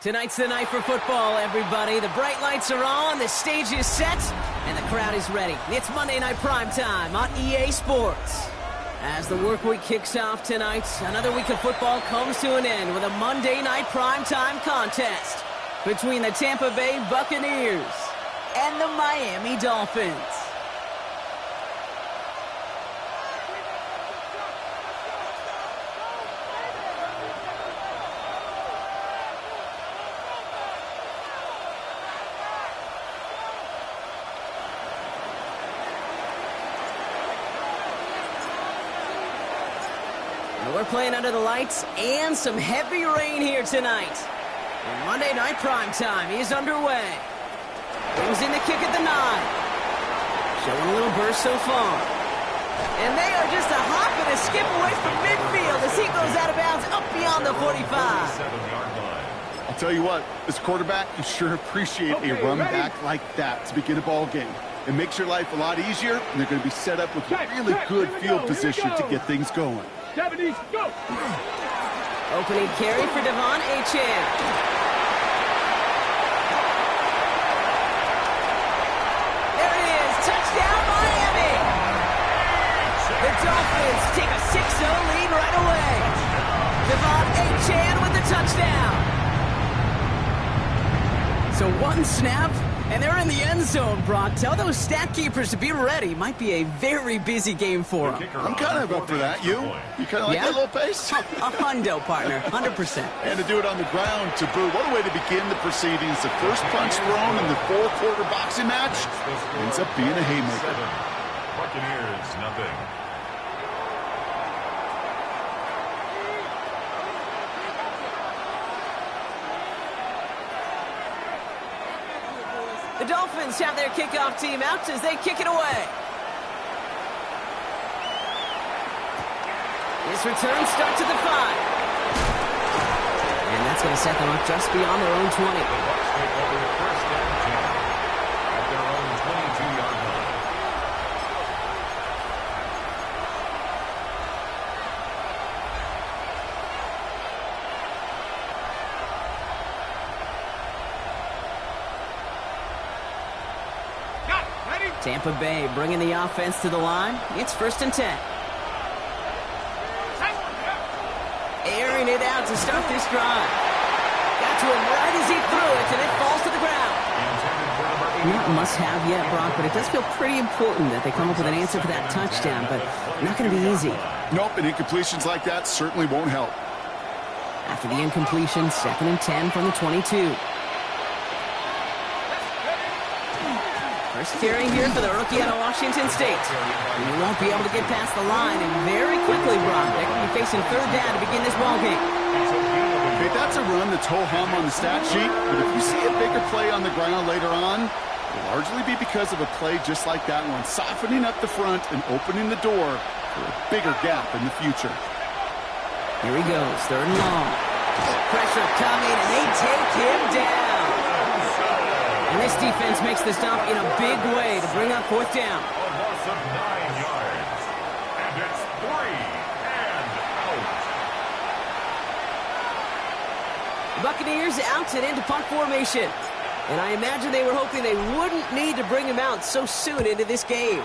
Tonight's the night for football, everybody. The bright lights are on, the stage is set, and the crowd is ready. It's Monday Night Primetime on EA Sports. As the work week kicks off tonight, another week of football comes to an end with a Monday Night Primetime contest between the Tampa Bay Buccaneers and the Miami Dolphins. We're playing under the lights and some heavy rain here tonight. And Monday Night Primetime is underway. Brings in the kick at the 9. Showing a little burst so far. And they are just a hop and a skip away from midfield as he goes out of bounds up beyond the 45. I'll tell you what, as a quarterback, you sure appreciate a run back like that to begin a ball game. It makes your life a lot easier, and they're going to be set up with really good field position to get things going. 70s, go! Opening carry for Devon Achane. There it is, touchdown Miami! The Dolphins take a 6-0 lead right away. Devon Achane with the touchdown. So one snap, and they're in the end zone, Brock. Tell those stat keepers to be ready. Might be a very busy game for them. I'm kind of up for that. You kind of like that little pace? A hundo, partner. 100%. And to do it on the ground to boot. What a way to begin the proceedings. The first punch thrown in the four-quarter boxing match ends up being a haymaker. Buccaneers, nothing. The Dolphins have their kickoff team out as they kick it away. This return starts at the 5. And that's going to set them up just beyond their own 20. The Bucs take over the first down at their own 22-yard line. Tampa Bay bringing the offense to the line. It's 1st and 10. Airing it out to start this drive. Got to him right as he threw it, and it falls to the ground. Not must-have yet, Brock, but it does feel pretty important that they come up with an answer for that touchdown, but not going to be easy. Nope, and incompletions like that certainly won't help. After the incompletion, 2nd and 10 from the 22. First carry here for the rookie out of Washington State. And he won't be able to get past the line, and very quickly, Brock, they're going to be facing 3rd down to begin this ballgame. Okay, that's a run that's ho-hum on the stat sheet, but if you see a bigger play on the ground later on, it'll largely be because of a play just like that one, softening up the front and opening the door for a bigger gap in the future. Here he goes, 3rd and long. Pressure coming, and they take him down. And this defense makes the stop in a big way to bring up 4th down. A loss of 9 yards. And it's 3 and out. The Buccaneers out and into punt formation. And I imagine they were hoping they wouldn't need to bring him out so soon into this game.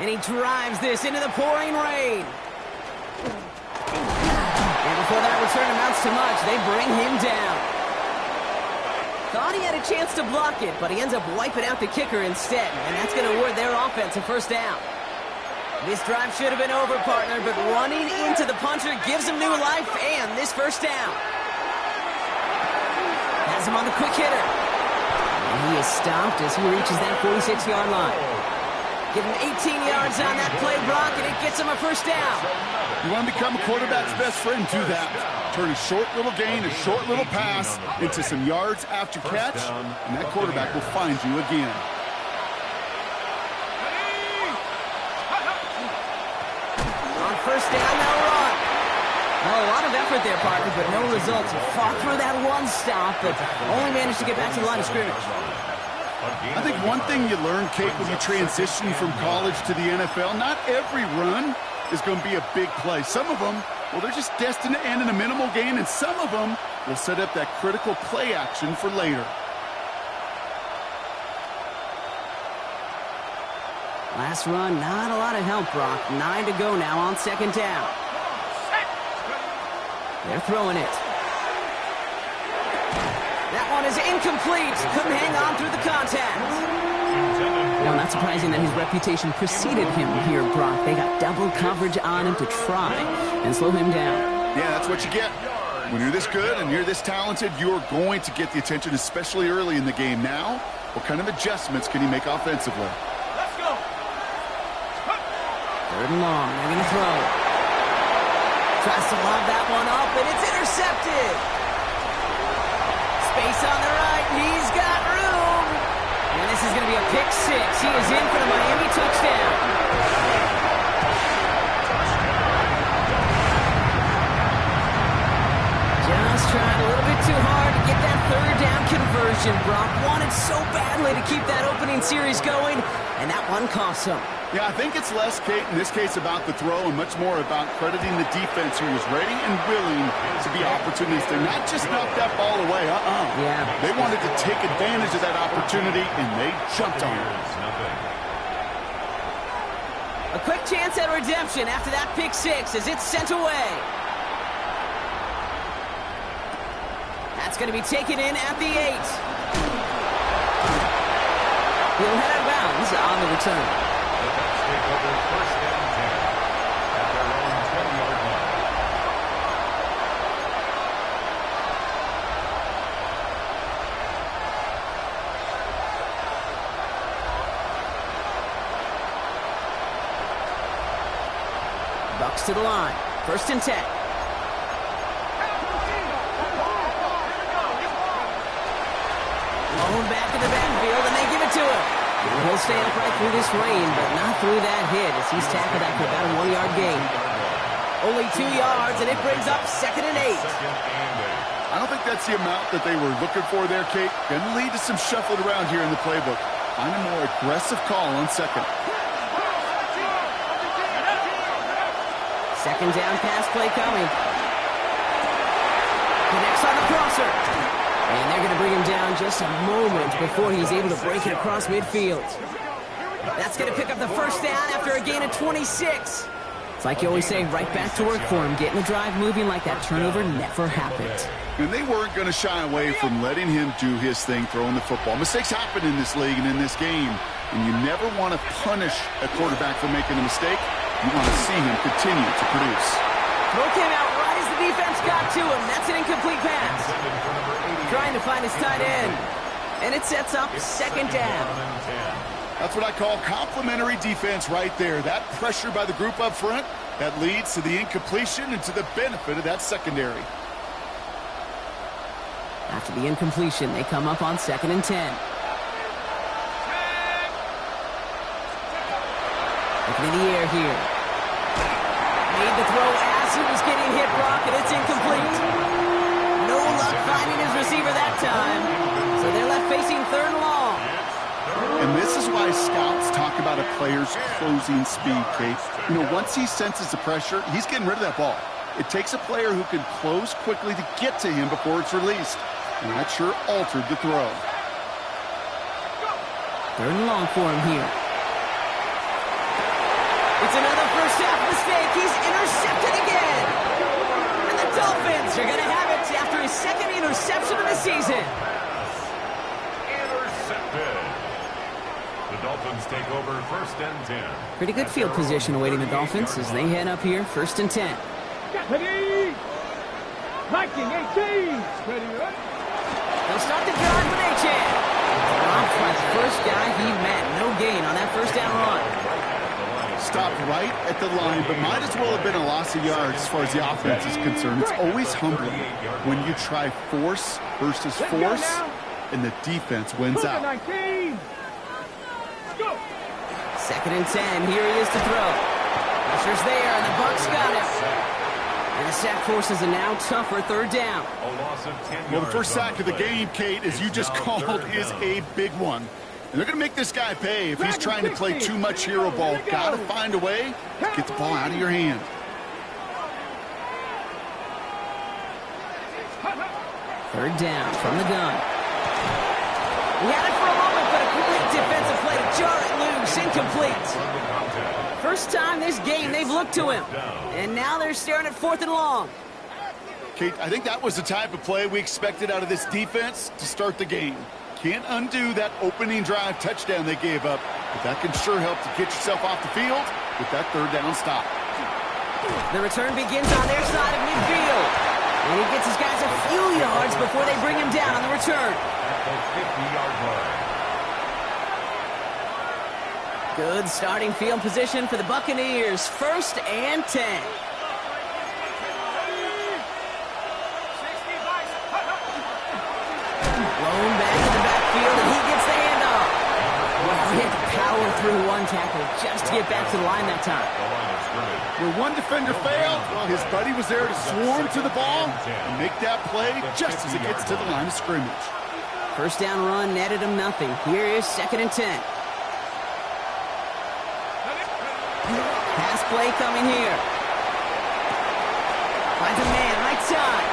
And he drives this into the pouring rain. And before that return amounts to much, they bring him down. Thought he had a chance to block it, but he ends up wiping out the kicker instead, and that's going to award their offense a 1st down. This drive should have been over, partner, but running into the punter gives him new life and this 1st down. Has him on the quick hitter. And he is stopped as he reaches that 46-yard line. Give him 18 yards on that play, Brock, and it gets him a 1st down. You want to become a quarterback's best friend, do that. Turn a short little gain, a short little pass into some yards after catch, and that quarterback will find you again. On 1st down, they'll run. Well, a lot of effort there, partner, but no results. Fought through that one stop, but only managed to get back to the line of scrimmage. I think one thing you learn, Kate, when you transition from college to the NFL, not every run is going to be a big play. Some of them Well, they're just destined to end in a minimal gain, and some of them will set up that critical play action for later. Last run, not a lot of help, Brock. 9 to go now on second down. They're throwing it. That one is incomplete. Couldn't hang on through the contact. Well, not surprising that his reputation preceded him here, Brock. They got double coverage on him to try and slow him down. Yeah, that's what you get. When you're this good and you're this talented, you're going to get the attention, especially early in the game. Now, what kind of adjustments can he make offensively? Let's go. Third and long. They're going to throw. Tries to lob that one up, and it's intercepted. Space on the right. He's got room. And this is going to be a pick six. He is in for the Miami touchdown. Just trying a little bit too hard to get that third down conversion. Brock wanted so badly to keep that opening series going, and that one cost him. Yeah, I think it's less, Kate, in this case about the throw and much more about crediting the defense who was ready and willing to be opportunistic, not just knock that ball away. Yeah. They wanted to take advantage of that opportunity, and they jumped on it. A quick chance at redemption after that pick six as it's sent away. That's going to be taken in at the 8. He'll head out of bounds on the return. Take over first and 10 at their own 20-yard line. Bucks to the line. First and 10. Blown back in the backfield, and they give it to him. He'll stay upright through this rain, but not through that hit as he's tackled after about a 1-yard gain. Only 2 yards, and it brings up second and 8. I don't think that's the amount that they were looking for there, Kate. Going to lead to some shuffling around here in the playbook. Find a more aggressive call on second. Second down pass play coming. Connects on the crosser. And they're going to bring him down just a moment before he's able to break it across midfield. That's going to pick up the first down after a gain of 26. It's like you always say, right back to work for him, getting the drive moving like that turnover never happened. And they weren't going to shy away from letting him do his thing, throwing the football. Mistakes happen in this league and in this game, and you never want to punish a quarterback for making a mistake. You want to see him continue to produce. Throw came out right as the defense got to him. That's an incomplete pass. Trying to find his tight end. And it sets up second down. That's what I call complimentary defense right there. That pressure by the group up front, that leads to the incompletion and to the benefit of that secondary. After the incompletion, they come up on second and 10. Looking in the air here. Made the throw as he was getting hit, Brock, and it's incomplete. No luck finding his receiver that time. So they're left facing third and long. And this is why scouts talk about a player's closing speed, Kate. You know, once he senses the pressure, he's getting rid of that ball. It takes a player who can close quickly to get to him before it's released. And that sure altered the throw. Third and long for him here. It's another first half mistake. He's intercepted again. And the Dolphins are going to have it after his second interception of the season. Intercepted. The Dolphins take over first and 10. Pretty good field position awaiting the Dolphins as they head up here, first and 10. Ready? Viking 18. Ready? They'll start the drive with Achan. Dropped by the first guy he met. No gain on that first down run. Stopped right at the line, but might as well have been a loss of yards as far as the offense is concerned. It's always humbling when you try force versus force, and the defense wins out. 19. Go. Second and 10. Here he is to throw. Pressure's there, and the Bucs got it. And the sack forces a now tougher third down. A loss of 10 Well, the first yards sack of the game, Kate, as you just called, is a big one. And they're going to make this guy pay if he's trying to play too much hero ball. Got to find a way to get the ball out of your hand. Third down from the gun. He had it for a moment, but a great defensive play to jar it loose. Incomplete. First time this game they've looked to him. And now they're staring at 4th and long. Kate, I think that was the type of play we expected out of this defense to start the game. Can't undo that opening drive touchdown they gave up, but that can sure help to get yourself off the field with that 3rd down stop. The return begins on their side of midfield. And he gets his guys a few yards before they bring him down on the return. At the 50-yard line. Good starting field position for the Buccaneers. 1st and 10. Blown back in the backfield, and he gets the handoff. Well, he had to power through one tackle just to get back to the line that time. Where one defender failed, his buddy was there to swarm to the ball and make that play just as it gets to the line of scrimmage. First down run netted him nothing. Here is 2nd and 10. Pass play coming here. Finds a man right side.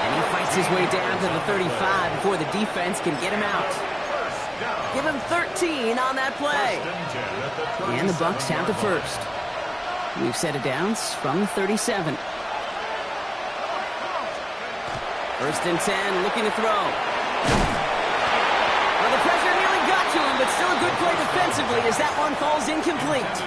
And he fights his way down to the 35 before the defense can get him out. Give him 13 on that play. And the Bucs have the first. We've set it downs from the 37. 1st and 10, looking to throw. Well, the pressure nearly got to him, but still a good play defensively as that one falls incomplete.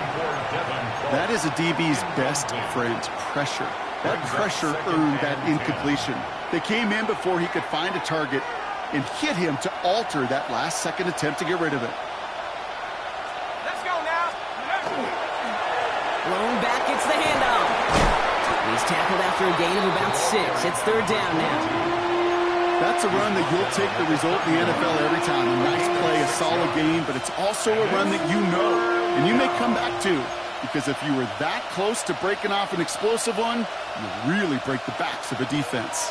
That is a DB's best friend, pressure. That pressure earned that incompletion. They came in before he could find a target and hit him to alter that last-second attempt to get rid of it. Let's go now. Blown back, gets the handoff. He's tackled after a gain of about 6. It's 3rd down now. That's a run that you'll take the result in the NFL every time. A nice play, a solid game, but it's also a run that you know and you may come back to, because if you were that close to breaking off an explosive one, you really break the backs of a defense.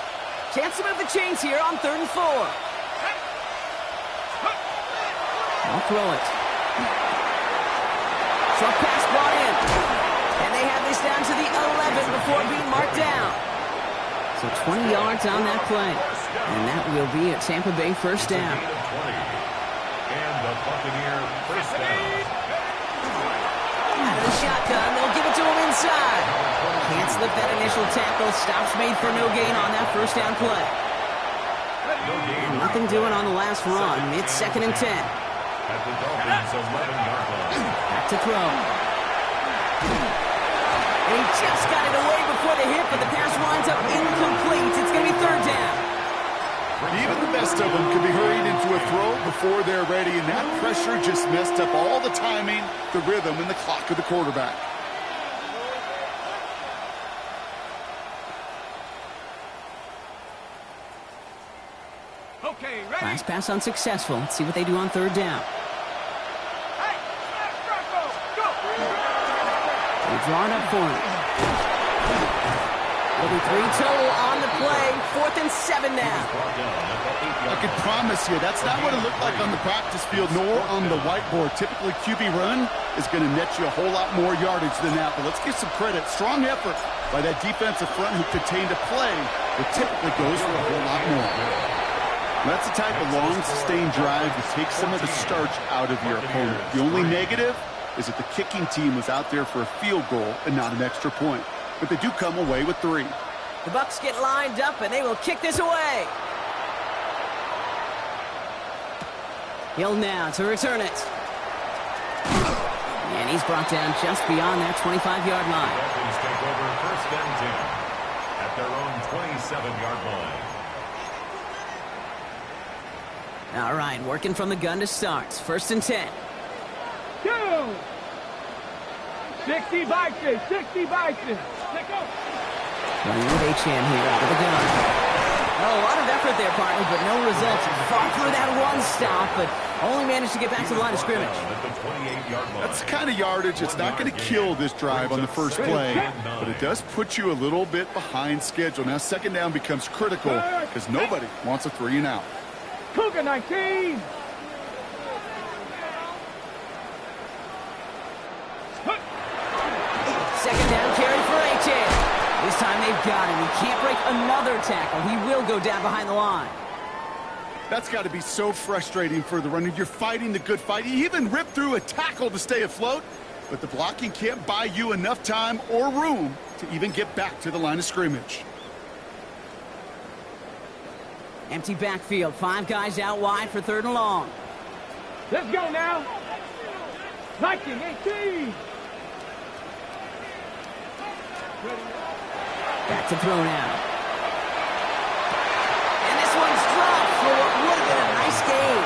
Chance to move the chains here on 3rd and 4. I'll throw it. Short pass brought in. And they have this down to the 11 before being marked down. So 20 yards on that play. And that will be a Tampa Bay 1st down. And the Buccaneer 1st down. Out of the shotgun, they'll give it to him inside. Can't slip that initial tackle. Stops made for no gain on that 1st down play. Nothing doing on the last run. It's 2nd and 10. At the Dolphins' 11-yard line. Back to throw. And he just got it away before the hit, but the pass winds up incomplete. It's going to be 3rd down. Even the best of them could be hurried into a throw before they're ready, and that pressure just messed up all the timing, the rhythm, and the clock of the quarterback. Okay, ready? Last pass unsuccessful. Let's see what they do on 3rd down. Hey, Bronco, go! They draw it up for him. There'll be 3 total on the play. 4th and 7 now. I can promise you that's not what it looked like on the practice field nor on the whiteboard. Typically, QB run is going to net you a whole lot more yardage than that. But let's give some credit. Strong effort by that defensive front who contained a play that typically goes for a whole lot more. That's the type of long, sustained drive that takes some of the starch out of your opponent. The only negative is that the kicking team was out there for a field goal and not an extra point. But they do come away with 3. The Bucs get lined up, and they will kick this away. Hill now to return it. And he's brought down just beyond that 25-yard line. Dolphins take over 1st and 10 at their own 27-yard line. All right, working from the gun to start. 1st and 10. 2. 60 Vikings, 60 Vikings. Let's go. Running with H.M. here out of the gun. Oh, a lot of effort there, partner, but no results. Fought through that one stop, but only managed to get back to the line of scrimmage. That's the kind of yardage it's not going to kill this drive on the first play, but it does put you a little bit behind schedule. Now 2nd down becomes critical because nobody wants a 3 and out. Cougar 19. Second down carry for H.M. This time they've got him. He can't break another tackle. He will go down behind the line. That's got to be so frustrating for the runner. You're fighting the good fight. You even ripped through a tackle to stay afloat, but the blocking can't buy you enough time or room to even get back to the line of scrimmage. Empty backfield. 5 guys out wide for 3rd and long. Let's go now. 19-18. Back to throw now. And this one's dropped for what would have been a nice gain.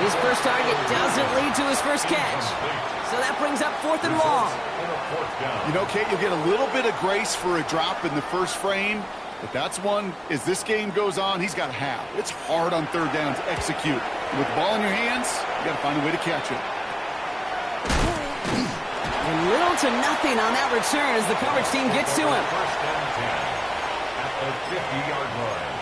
His first target doesn't lead to his first catch. So that brings up 4th and long. You know, Kate, you'll get a little bit of grace for a drop in the first frame, but that's one, as this game goes on, he's got to have. It's hard on 3rd down to execute. With the ball in your hands, you got to find a way to catch it. And little to nothing on that return as the coverage team gets to him. First and 10 at the 50-yard line.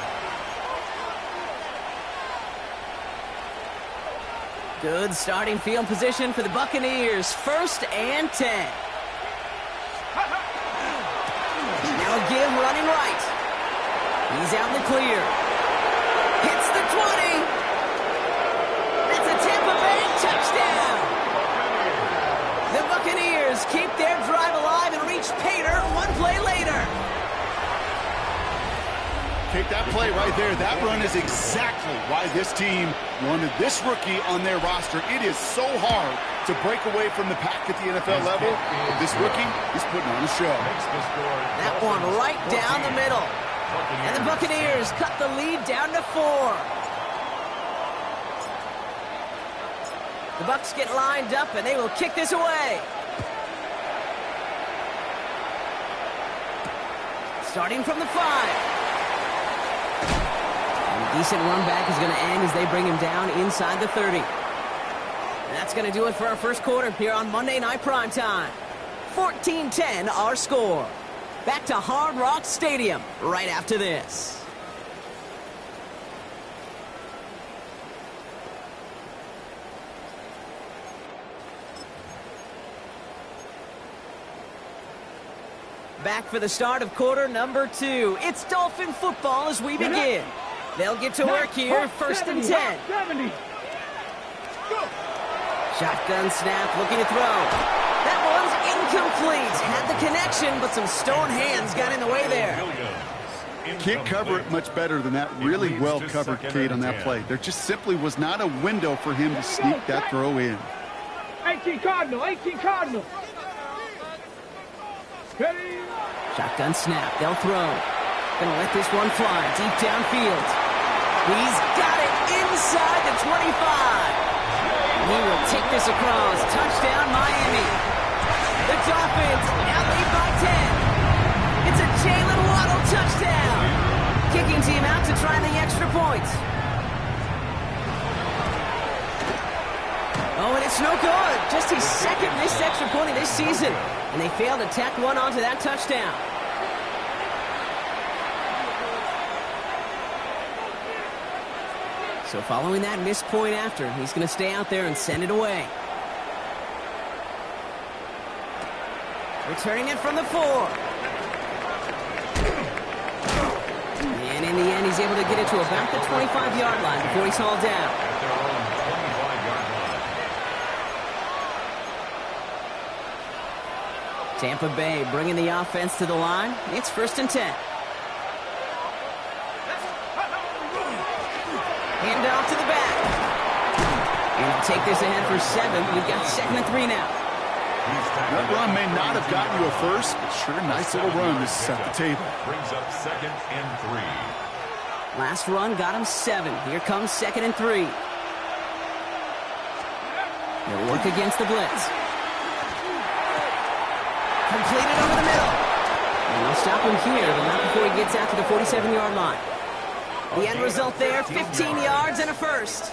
Good starting field position for the Buccaneers. 1st and 10. Now a give running right. He's out in the clear. Hits the 20. That's a Tampa Bay touchdown. The Buccaneers keep their drive alive and reach Pater 1 play later. Take that play right there. That run is exactly why this team wanted this rookie on their roster. It is so hard to break away from the pack at the NFL level. This rookie is putting on a show. That one right down the middle. And the Buccaneers cut the lead down to 4. The Bucs get lined up, and they will kick this away. Starting from the 5. And a decent run back is going to end as they bring him down inside the 30. And that's going to do it for our first quarter here on Monday Night Primetime. 14-10 our score. Back to Hard Rock Stadium right after this. Back for the start of quarter number 2. It's Dolphin football as we begin. They'll get to work here, 1st and 10. 70. Go. Shotgun snap, looking to throw. That one's incomplete. Had the connection, but some stone hands got in the way there. Can't cover it much better than that. Really well covered, Kate, on that play. There just simply was not a window for him to sneak that throw in. 18 Cardinal. 18 Cardinal. Ready. Shotgun snap, they'll throw. Gonna let this one fly deep downfield. He's got it inside the 25. He will take this across. Touchdown, Miami. The Dolphins now lead by 10. It's a Jalen Waddle touchdown. Kicking team out to try the extra points. Oh, and it's no good. Just his 2nd missed extra point of this season. And they failed to tack one onto that touchdown. So following that missed point after, he's going to stay out there and send it away. Returning it from the 4. And in the end, he's able to get it to about the 25-yard line before he's hauled down. Tampa Bay bringing the offense to the line. It's 1st and 10. Hand off to the back. And he'll take this ahead for 7. We've got 2nd and 3 now. That run may not have gotten you a first, but sure, nice little run to set the table. Brings up 2nd and 3. Last run got him 7. Here comes 2nd and 3. They'll work against the blitz. Completed over the middle. And they'll stop him here, but not before he gets out to the 47-yard line. The end result there, 15 yards and a first.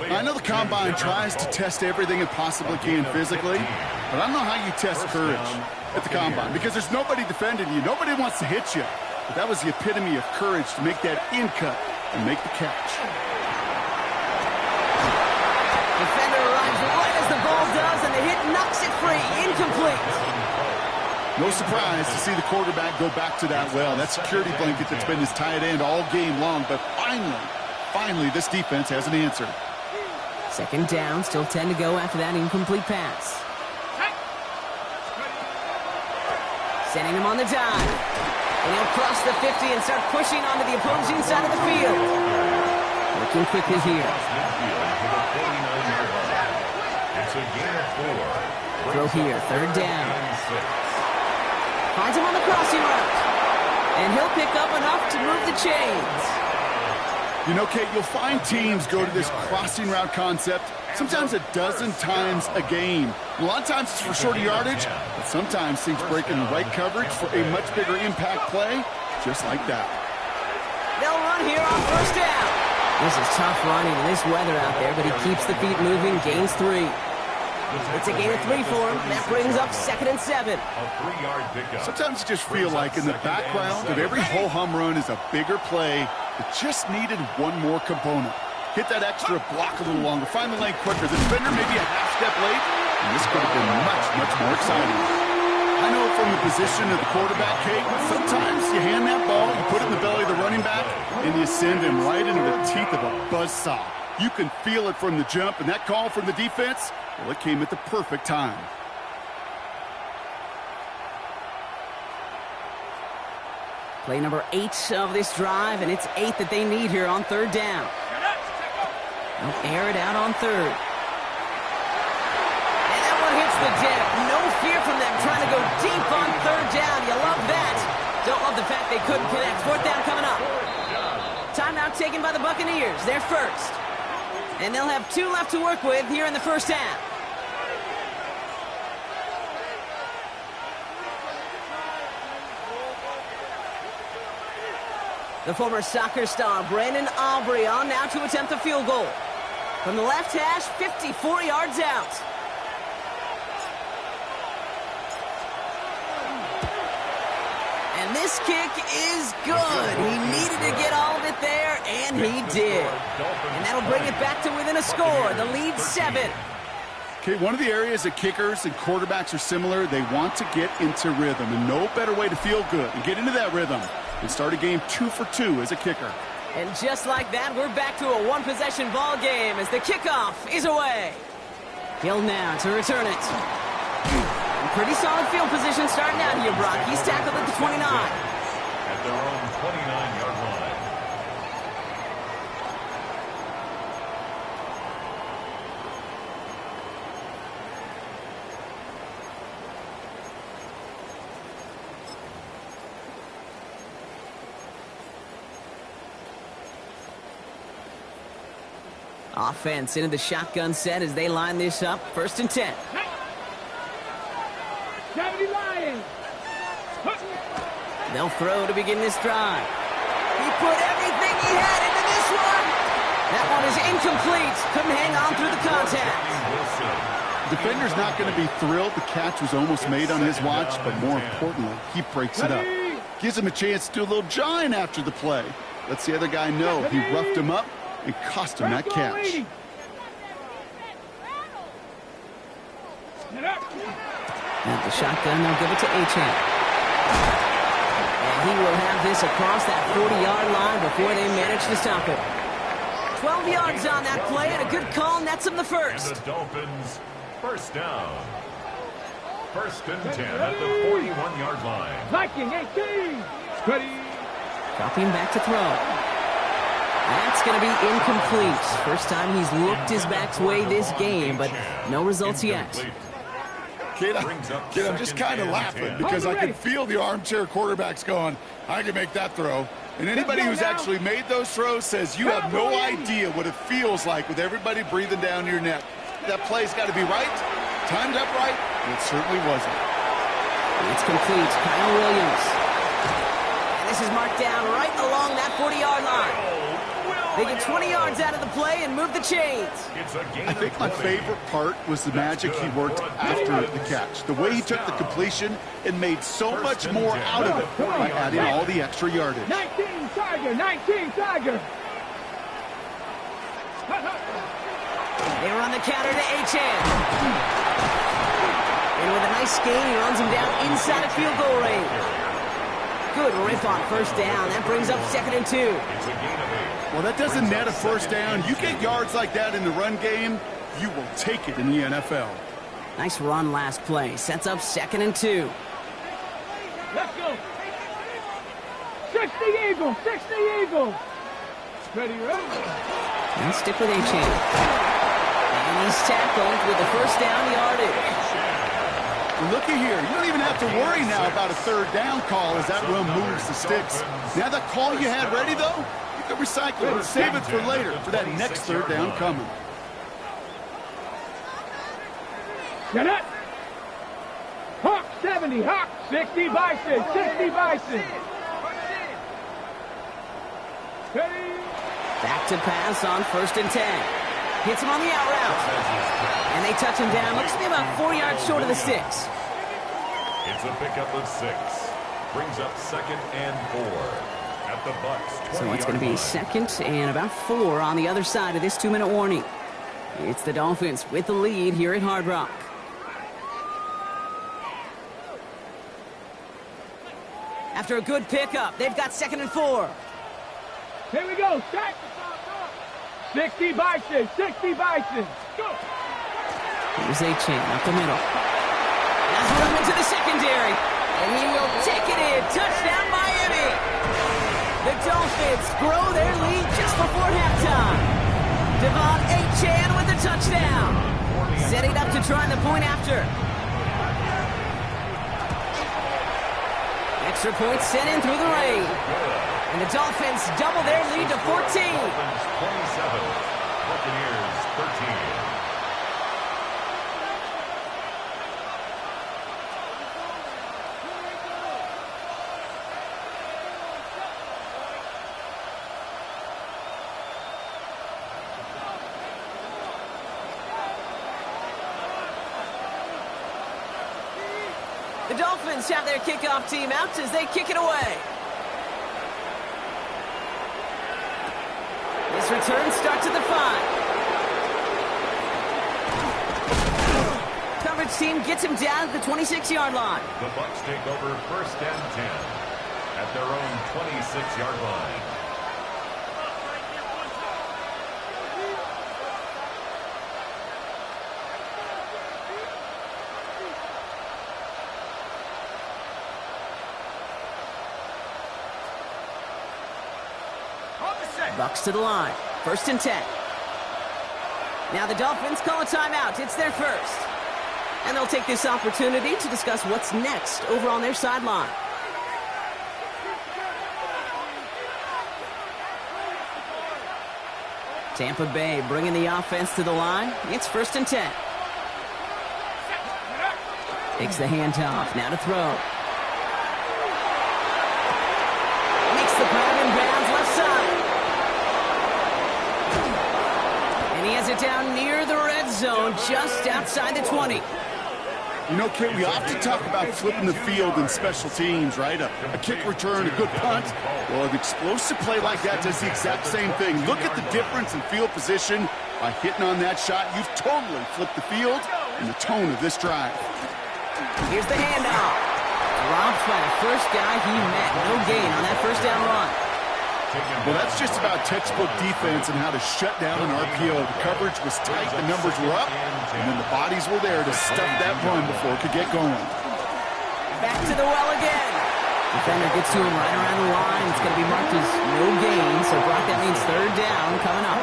I know the Combine tries to test everything it possibly can physically, but I don't know how you test courage at the Combine because there's nobody defending you. Nobody wants to hit you. But that was the epitome of courage to make that in cut and make the catch. Defender arrives right as the ball does, and the hit knocks it free. Incomplete. No surprise to see the quarterback go back to that well. That security blanket that's been his tight end all game long. But finally, this defense has an answer. Second down, still 10 to go after that incomplete pass. Sending him on the dive. And he'll cross the 50 and start pushing onto the opposing side of the field. Looking quickly here. Throw here, third down. Finds him on the crossing route. And he'll pick up enough to move the chains. You know, Kate, you'll find teams go to this crossing route concept sometimes a dozen times a game. A lot of times it's for shorter yardage, but sometimes things break in the right coverage for a much bigger impact play, just like that. They'll run here on first down. This is tough running in this weather out there, but he keeps the feet moving, gains 3. It's a gain of 3 for him. That brings up 2nd and 7. Sometimes you just feel like in the background of every ho-hum run is a bigger play that just needed one more component. Hit that extra block a little longer. Find the lane quicker. The defender maybe a half step late, and this could have been much more exciting. I know from the position of the quarterback, Kate, sometimes you hand that ball, you put it in the belly of the running back, and you send him right into the teeth of a buzzsaw. You can feel it from the jump, and that call from the defense, well, it came at the perfect time. Play number 8 of this drive, and it's 8 that they need here on third down. They'll air it out on third. And that one hits the deck. No fear from them trying to go deep on third down. You love that. Don't love the fact they couldn't connect. Fourth down coming up. Timeout taken by the Buccaneers. They're first. And they'll have 2 left to work with here in the first half. The former soccer star, Brandon Aubrey, on now to attempt a field goal. From the left hash, 54 yards out. And this kick is good. He needed to get all of it there, and he did. And that'll bring it back to within a score. The lead 7. Okay, one of the areas that kickers and quarterbacks are similar, they want to get into rhythm. And no better way to feel good and get into that rhythm than start a game 2 for 2 as a kicker. And just like that, we're back to a one-possession ball game as the kickoff is away. Hill now to return it. Pretty solid field position starting out here, Brock. He's tackled at the 29. At their own 29-yard line. Offense into the shotgun set as they line this up. 1st and 10. 70 Lions. They'll throw to begin this drive. He put everything he had into this one. That one is incomplete. Couldn't hang on through the contact. The defender's not going to be thrilled. The catch was almost made on his watch, but more importantly, he breaks it up. Gives him a chance to do a little jawing after the play. Lets the other guy know he roughed him up and cost him that catch. At the shotgun, they'll give it to Achane. And he will have this across that 40-yard line before they manage to stop it. 12 yards on that play, and a good call nets him the first. And the Dolphins, first down. 1st and 10 at the 41-yard line. Viking 18. Ready. Dropping back to throw. That's going to be incomplete. First time he's looked his back's way this game, but no results yet. Kid, I'm just kind of laughing because I can feel the armchair quarterbacks going, I can make that throw. And anybody who's actually made those throws says you have no idea what it feels like with everybody breathing down your neck. That play's got to be right, timed up right, and it certainly wasn't. It's complete. Kyle Williams. And this is marked down right along that 40-yard line. They get 20 yards out of the play and move the chains. I think my favorite part was the magic he worked after the catch. The way he took the completion and made so much more out of it by adding all the extra yardage. 19 Tiger, 19 Tiger. They run the counter to Achane. And with a nice gain, he runs him down inside of field goal range. Good rip on first down. That brings up 2nd and 2. It's a gain of 8. Well, that doesn't net a first down. You get yards like that in the run game, you will take it in the NFL. Nice run last play. Sets up 2nd and 2. Let's go. 60 Eagles, 60 Eagles. Ready, ready. And stick with A-Chain. And he's tackled with the first down yardage. Well, looky here. You don't even have to worry now about a third down call as that run moves the sticks. Now that call you had ready, though, you can recycle it and save it for later for that next third down coming. Get it. Hawk 70, Hawk 60 Bison, 60 Bison. Ready. Back to pass on 1st and 10. Hits him on the out route. And they touch him down. Looks to be about 4 yards short of the sticks. It's a pickup of 6. Brings up 2nd and 4 at the Bucs. So it's going to be 2nd and about 4 on the other side of this 2-minute warning. It's the Dolphins with the lead here at Hard Rock. After a good pickup, they've got 2nd and 4. Here we go. Set. 60 Bison, 60 Bison. Go. Here's A-Chain up the middle. Has room into the secondary. And he will take it in. Touchdown, Miami. The Dolphins grow their lead just before halftime. Devon A-Chain with the touchdown. Setting up to try the point after. Extra point sent in through the rain. And the Dolphins double their lead to 14. Dolphins 27, Buccaneers 13. The Dolphins have their kickoff team out as they kick it away. This return starts at the 5. Coverage team gets him down at the 26-yard line. The Bucs take over 1st and 10 at their own 26-yard line. Bucs to the line. 1st and 10. Now the Dolphins call a timeout. It's their first. And they'll take this opportunity to discuss what's next over on their sideline. Tampa Bay bringing the offense to the line. It's 1st and 10. Takes the handoff. Now to throw. Makes the grab in bounds left side. He has it down near the red zone, just outside the 20. You know, Kit, we often talk about flipping the field in special teams, right? A kick return, a good punt. Well, an explosive play like that does the exact same thing. Look at the difference in field position. By hitting on that shot, you've totally flipped the field and the tone of this drive. Here's the handoff. Dropped by the first guy he met. No gain on that first down run. Well, that's just about textbook defense and how to shut down an RPO. The coverage was tight, the numbers were up, and then the bodies were there to stuff that run before it could get going. Back to the well again. Defender gets to him right around the line. It's going to be marked as no gain, so Brock, that means 3rd down coming up.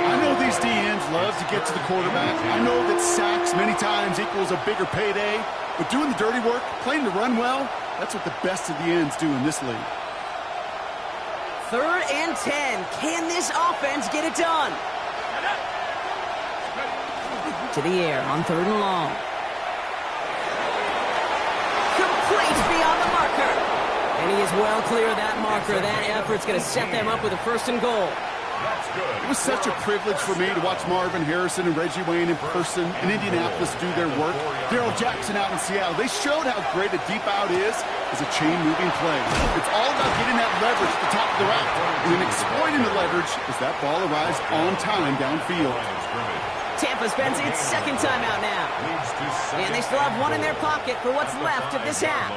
I know these DNs love to get to the quarterback. I know that sacks many times equals a bigger payday, but doing the dirty work, playing the run well, that's what the best of the ends do in this league. 3rd and 10. Can this offense get it done? To the air on 3rd and long. Complete beyond the marker. And he is well clear of that marker. That effort's going to set them up with a 1st and goal. It was such a privilege for me to watch Marvin Harrison and Reggie Wayne in person in Indianapolis do their work. Daryl Jackson out in Seattle. They showed how great a deep out is as a chain-moving play. It's all about getting that leverage at the top of the route and then exploiting the leverage as that ball arrives on time downfield. Tampa spends its second timeout now. And they still have one in their pocket for what's left of this half.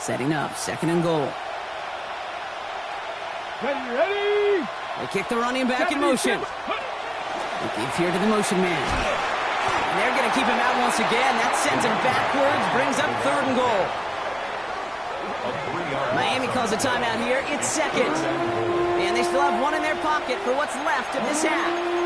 Setting up, second and goal. Ready. They kick the running back in motion. They give here to the motion man. And they're going to keep him out once again. That sends him backwards, brings up third and goal. Miami calls a timeout here. It's second. And they still have one in their pocket for what's left of this half.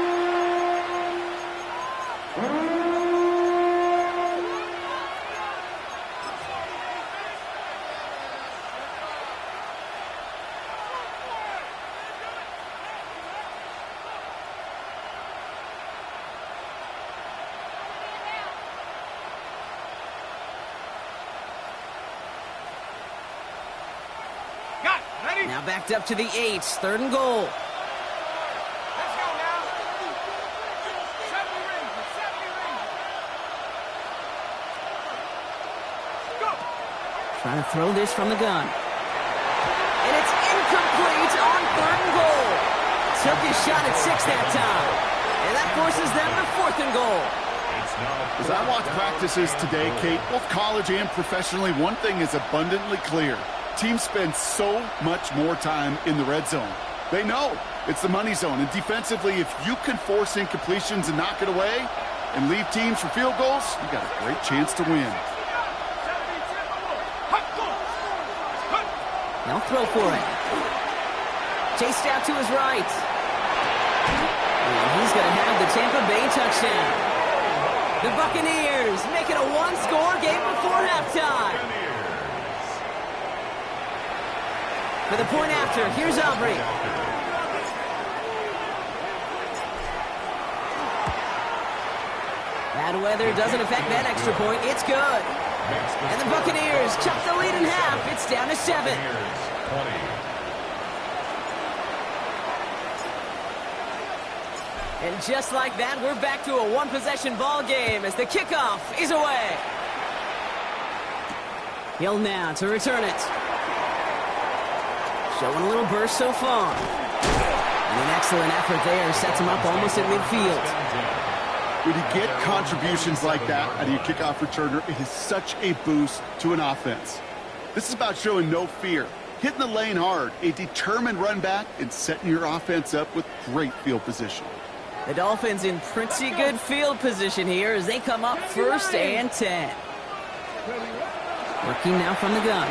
Now backed up to the 8, third and goal. Let's go now. 70 Rangers. Go. Trying to throw this from the gun. And it's incomplete on third and goal. Took his shot at 6 that time. And that forces them to fourth and goal. As I watch practices today, Kate, both college and professionally, one thing is abundantly clear. Teams spend so much more time in the red zone. They know it's the money zone. And defensively, if you can force incompletions and knock it away and leave teams for field goals, you got a great chance to win. They'll throw for it. Chased out to his right. And he's going to have the Tampa Bay touchdown. The Buccaneers make it a one-score game before halftime. For the point after, here's Aubrey. Bad weather doesn't affect that extra point. It's good. And the Buccaneers chop the lead in half. It's down to 7. And just like that, we're back to a one-possession ball game as the kickoff is away. Hill now to return it. Showing a little burst so far. And an excellent effort there sets him up almost at midfield. When you get contributions like that out of your kickoff returner, it is such a boost to an offense. This is about showing no fear, hitting the lane hard, a determined run back, and setting your offense up with great field position. The Dolphins in pretty good field position here as they come up first and 10. Working now from the gun.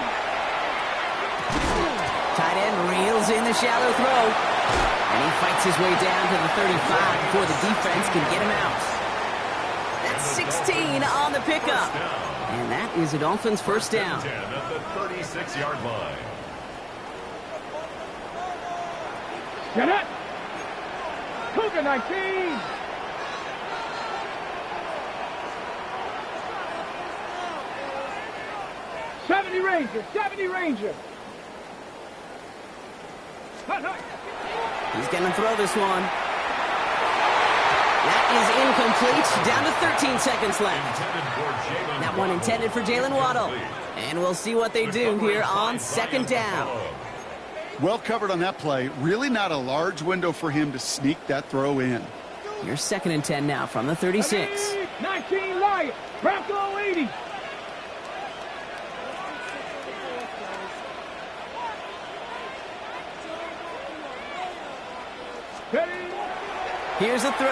Tight end reels in the shallow throw. And he fights his way down to the 35 before the defense can get him out. That's 16 on the pickup. And that is a Dolphins first down. 10 at the 36-yard line. Get it. Cougar 19. '70 Rangers. He's going to throw this one. That is incomplete. Down to 13 seconds left. That one intended for Jalen Waddle. And we'll see what they do here on second down. Well covered on that play. Really not a large window for him to sneak that throw in. Here's second and 10 now from the 36. 19 Lions. Bronco 80. Here's a throw.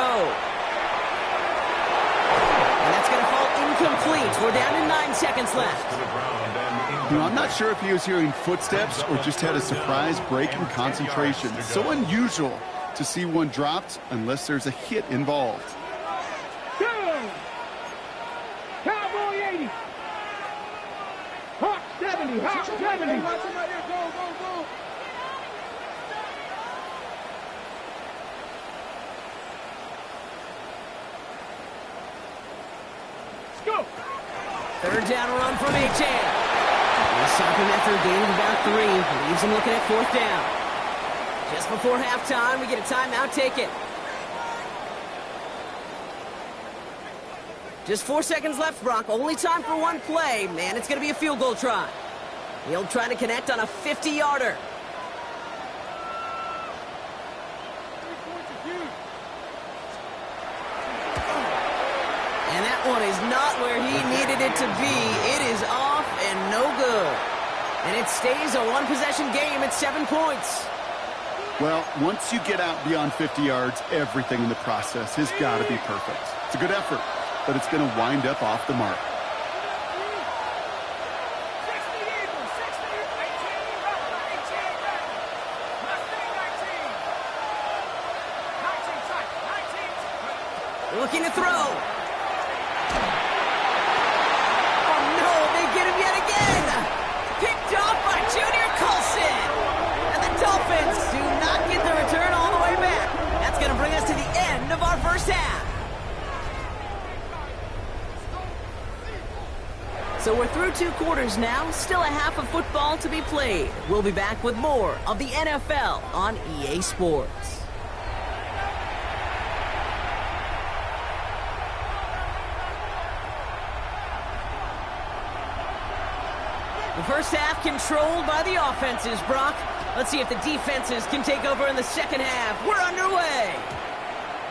And that's going to fall incomplete. We're down to 9 seconds left. You know, I'm not sure if he was hearing footsteps or just had a surprise break in concentration. It's so unusual to see one dropped unless there's a hit involved. Cowboy 80. Hawk 70. Hawk 70. Go. Third down run from H.A. The soccer method gain of about 3. Leaves him looking at fourth down. Just before halftime, we get a timeout taken. Just 4 seconds left, Brock. Only time for one play, and it's going to be a field goal try. He'll try to connect on a 50-yarder. one is not where he needed it to be. It is off and no good. And it stays a one-possession game at 7 points. Well, once you get out beyond 50 yards, everything in the process has got to be perfect. It's a good effort, but it's going to wind up off the mark. Looking to throw. Oh, no, they get him yet again. Picked off by Junior Colson. And the Dolphins do not get the return all the way back. That's going to bring us to the end of our first half. So we're through 2 quarters now. Still a half of football to be played. We'll be back with more of the NFL on EA Sports. The first half controlled by the offenses, Brock. Let's see if the defenses can take over in the second half. We're underway.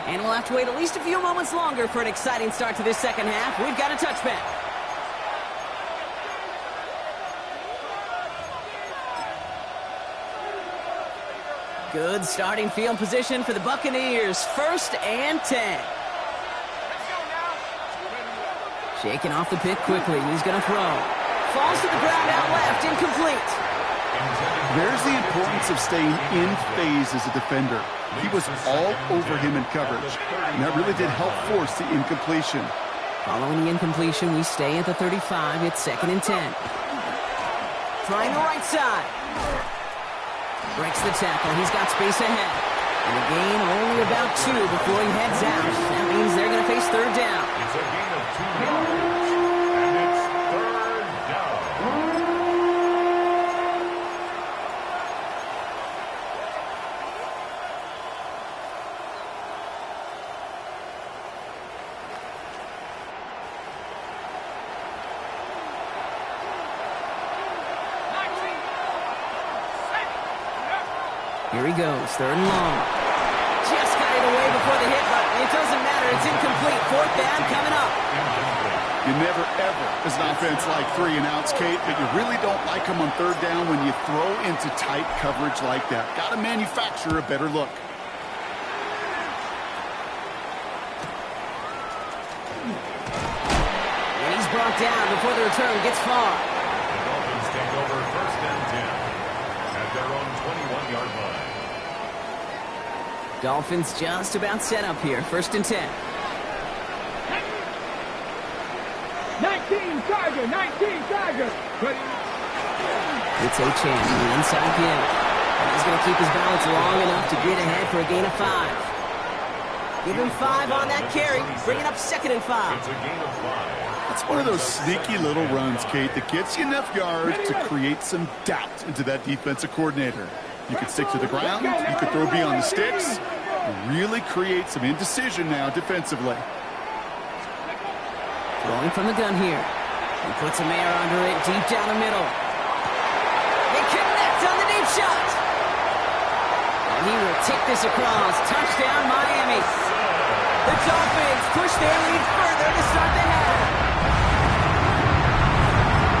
And we'll have to wait at least a few moments longer for an exciting start to this second half. We've got a touchback. Good starting field position for the Buccaneers. 1st and 10. Shaking off the pick quickly. He's going to throw. Falls to the ground out left, incomplete. There's the importance of staying in phase as a defender. He was all over him in coverage, and that really did help force the incompletion. Following the incompletion, we stay at the 35. It's 2nd and 10. Trying the right side. Breaks the tackle. He's got space ahead. And a gain only about 2 before he heads out. That means they're going to face 3rd down. It's a gain of 2 yards. And it's 3rd down. Here he goes, 3rd and long. Just got it away before the hit, but it doesn't matter. It's incomplete. 4th down coming up. You never, ever, as an offense, like 3 and outs, Kate, but you really don't like them on 3rd down when you throw into tight coverage like that. Got to manufacture a better look. And he's brought down before the return gets far. The Dolphins take over 1st and 10 at their own 21-yard line. Dolphins just about set up here. 1st and 10. 19 Tiger, 19 Tiger. It's Achane to the inside give. He's going to keep his balance long enough to get ahead for a gain of 5. Give him 5 on that carry. Bring it up 2nd and 5. It's a gain of 5. It's one of those sneaky little runs, Kate, that gets you enough yards to create some doubt into that defensive coordinator. You could stick to the ground. You could throw beyond the sticks. Really create some indecision now defensively. Throwing from the gun here. He puts a man under it deep down the middle. They connect on the deep shot. And he will take this across. Touchdown, Miami. The Dolphins push their lead further to start the half.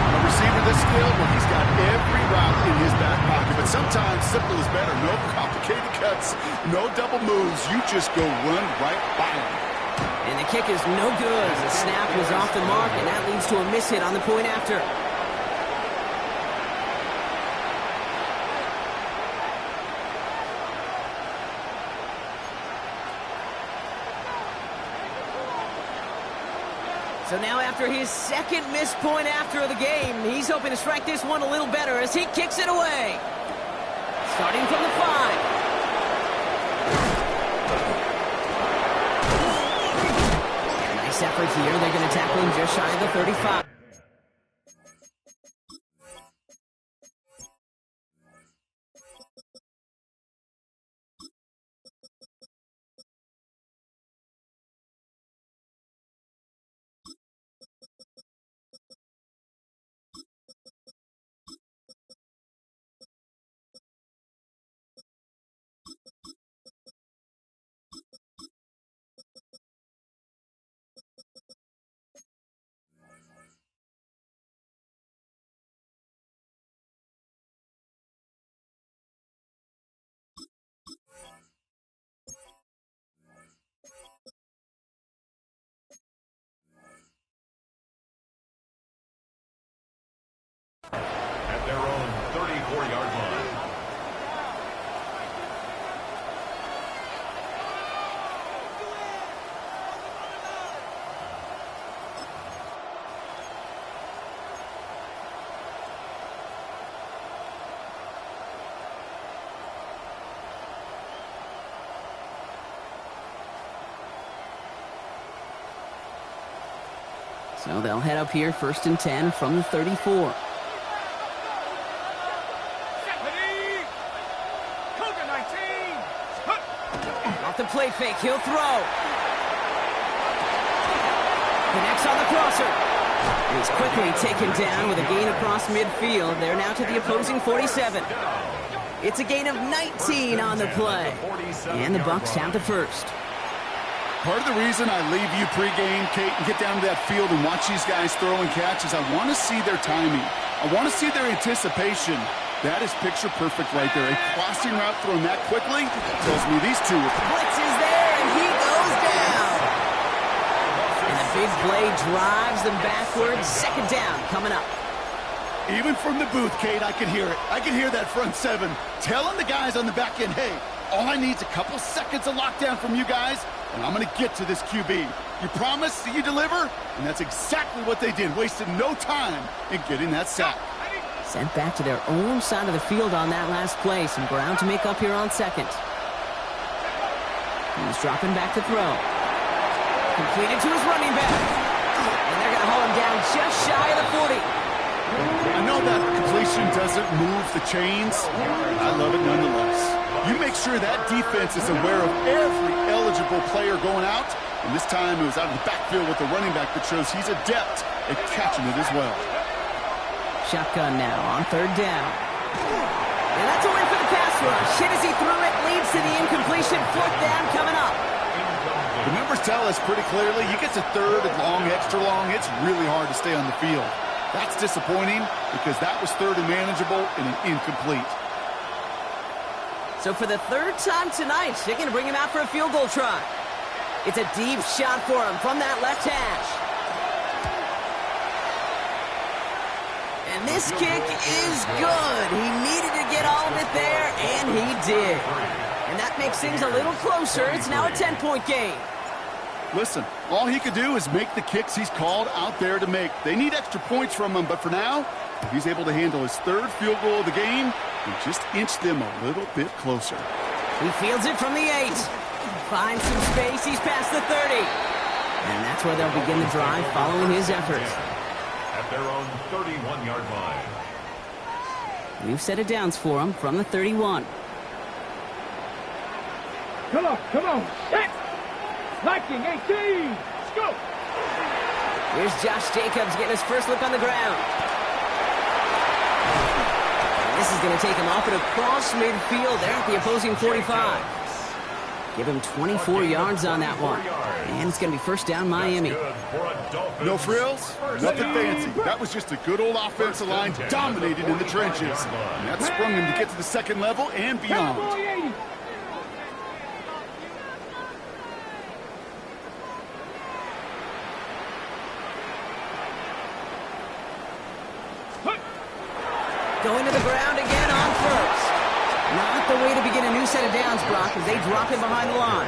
A receiver this skilled, well, he's got every route in his back pocket. But sometimes simple is better. No complicated cuts, no double moves. You just go run right by him. And the kick is no good. The snap was off the mark, and that leads to a miss hit on the point after. So now after his 2nd missed point after the game, he's hoping to strike this one a little better as he kicks it away. Starting from the 5. Effort here. They're going to tackle him just shy of the 35. So they'll head up here, 1st and 10 from the 34. Off the play fake, he'll throw. Connects on the crosser. And he's quickly taken down with a gain across midfield. They're now to the opposing 47. It's a gain of 19 on the play. And the Bucs have the first. Part of the reason I leave you pregame, Kate, and get down to that field and watch these guys throw and catch is I want to see their timing. I want to see their anticipation. That is picture perfect right there. A crossing route thrown that quickly tells me these two. Blitz is there, and he goes down. And the big play drives them backwards. 2nd down coming up. Even from the booth, Kate, I can hear it. I can hear that front 7 telling the guys on the back end, hey, all I need is a couple seconds of lockdown from you guys, and I'm going to get to this QB. You promise that you deliver? And that's exactly what they did. Wasted no time in getting that sack. Sent back to their own side of the field on that last play. Some ground to make up here on 2nd. He's dropping back to throw. Completed to his running back. And they're going to haul him down just shy of the 40. I know that completion doesn't move the chains. I love it nonetheless. You make sure that defense is aware of every eligible player going out. And this time it was out of the backfield with the running back that shows he's adept at catching it as well. Shotgun now on 3rd down. And that's a win for the pass rush. Hit as he threw it, leads to the incompletion. 4th down coming up. The numbers tell us pretty clearly, you get to 3rd and long, extra long, it's really hard to stay on the field. That's disappointing because that was 3rd and manageable and an incomplete. So for the 3rd time tonight, they're going to bring him out for a field goal try. It's a deep shot for him from that left hash. And this kick is good. He needed to get all of it there, and he did. And that makes things a little closer. It's now a 10-point game. Listen, all he could do is make the kicks he's called out there to make. They need extra points from him, but for now, he's able to handle his 3rd field goal of the game and just inch them a little bit closer. He fields it from the 8. Finds some space. He's past the 30. And that's where they'll begin the drive following his efforts. At their own 31-yard line. We've set it downs for him from the 31. Come on. Hit. Liking 18. Let's go. Here's Josh Jacobs getting his first look on the ground. And this is going to take him off and across midfield there at the opposing 45. Give him 24 yards on that one. And it's going to be 1st down Miami. No frills, nothing fancy. That was just a good old offensive line dominated in the trenches. And that sprung him to get to the 2nd level and beyond. Going to the ground again on 1st. Not the way to begin a new set of downs, Brock, as they drop him behind the line.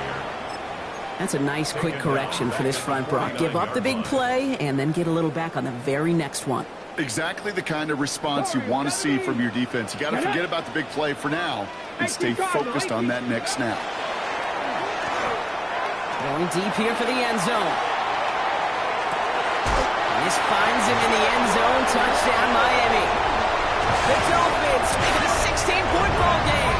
That's a nice quick correction for this front, Brock. Give up the big play and then get a little back on the very next one. Exactly the kind of response you want to see from your defense. You got to forget about the big play for now and stay focused on that next snap. Going deep here for the end zone. And this finds him in the end zone. Touchdown, Miami. The Dolphins make it a 16-point ball game.